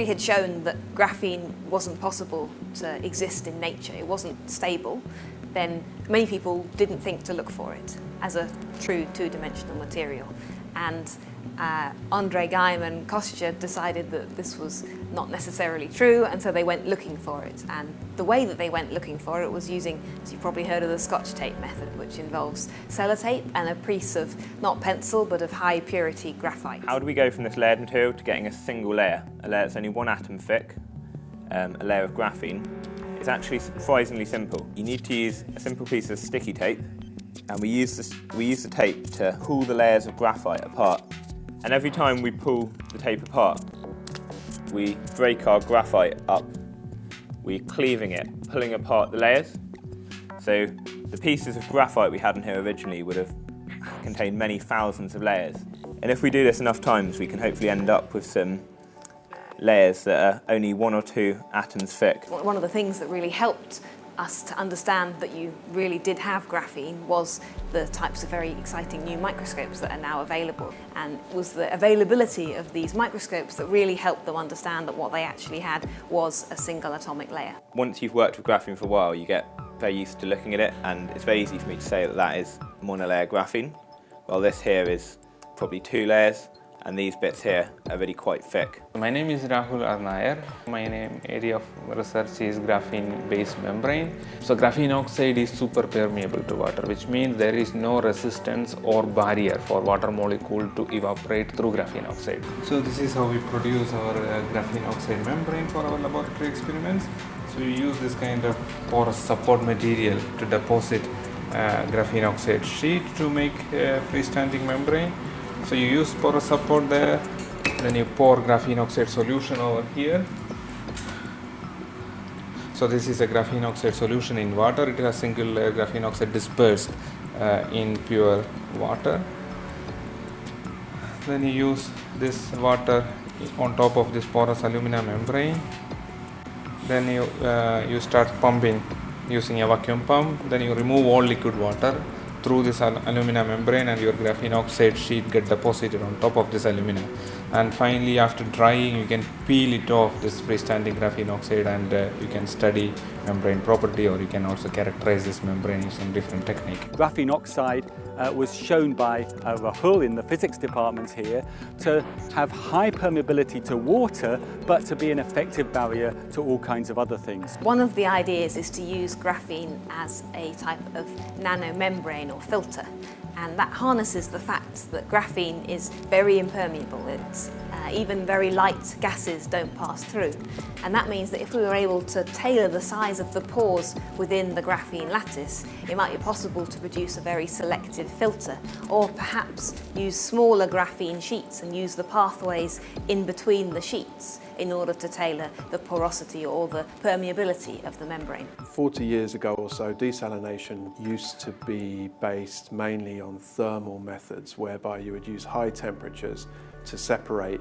history had shown that graphene wasn't possible to exist in nature, it wasn't stable, then many people didn't think to look for it as a true two-dimensional material. And Andre Geim and Kostya decided that this was not necessarily true, and so they went looking for it. And the way that they went looking for it was using, as you've probably heard of, the Scotch tape method, which involves sellotape and a piece of, not pencil, but of high purity graphite. How do we go from this layered material to getting a single layer, a layer that's only one atom thick, a layer of graphene? It's actually surprisingly simple. You need to use a simple piece of sticky tape, and we use the tape to pull the layers of graphite apart. And every time we pull the tape apart, we break our graphite up. We're cleaving it, pulling apart the layers. So the pieces of graphite we had in here originally would have contained many thousands of layers. And if we do this enough times, we can hopefully end up with some layers that are only 1 or 2 atoms thick. One of the things that really helped us to understand that you really did have graphene was the types of very exciting new microscopes that are now available, and it was the availability of these microscopes that really helped them understand that what they actually had was a single atomic layer. Once you've worked with graphene for a while, you get very used to looking at it, and it's very easy for me to say that that is monolayer graphene, while this here is probably 2 layers, and these bits here are really quite thick. My name is Rahul Arnayar. My area of research is graphene-based membrane. So graphene oxide is super permeable to water, which means there is no resistance or barrier for water molecule to evaporate through graphene oxide. So this is how we produce our graphene oxide membrane for our laboratory experiments. So we use this kind of porous support material to deposit graphene oxide sheet to make a freestanding membrane. So you use porous support there, then you pour graphene oxide solution over here. So this is a graphene oxide solution in water. It has single layer graphene oxide dispersed in pure water. Then you use this water on top of this porous alumina membrane. Then you start pumping using a vacuum pump. Then you remove all liquid water through this alumina membrane, and your graphene oxide sheet get deposited on top of this alumina. And finally, after drying, you can peel it off this freestanding graphene oxide, and you can study membrane property, or you can also characterize this membrane using different technique. Graphene oxide was shown by Rahul in the physics department here to have high permeability to water, but to be an effective barrier to all kinds of other things. One of the ideas is to use graphene as a type of nanomembrane or filter, and that harnesses the fact that graphene is very impermeable. It's even very light gases don't pass through, and that means that if we were able to tailor the size of the pores within the graphene lattice, it might be possible to produce a very selective filter, or perhaps use smaller graphene sheets and use the pathways in between the sheets in order to tailor the porosity or the permeability of the membrane. 40 years ago or so, desalination used to be based mainly on thermal methods, whereby you would use high temperatures to separate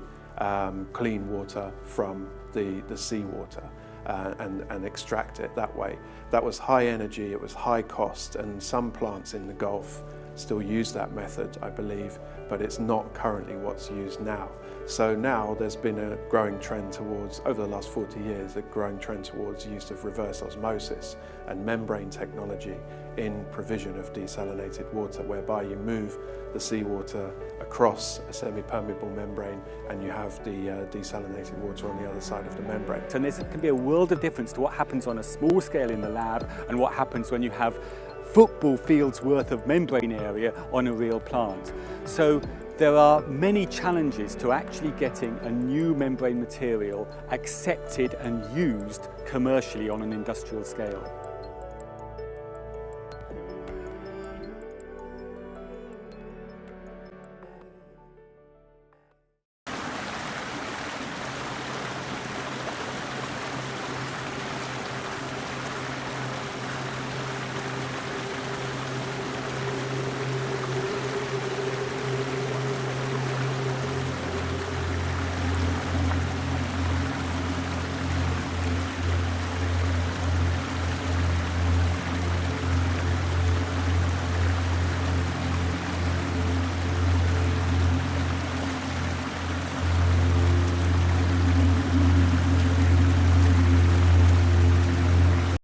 clean water from the seawater and extract it that way. That was high energy, it was high cost, and some plants in the Gulf still use that method, I believe, but it's not currently what's used now. So now there's been a growing trend towards, over the last 40 years, a growing trend towards use of reverse osmosis and membrane technology in provision of desalinated water, whereby you move the seawater across a semi-permeable membrane and you have the desalinated water on the other side of the membrane. And this can be a world of difference to what happens on a small scale in the lab and what happens when you have football fields worth of membrane area on a real plant. So there are many challenges to actually getting a new membrane material accepted and used commercially on an industrial scale.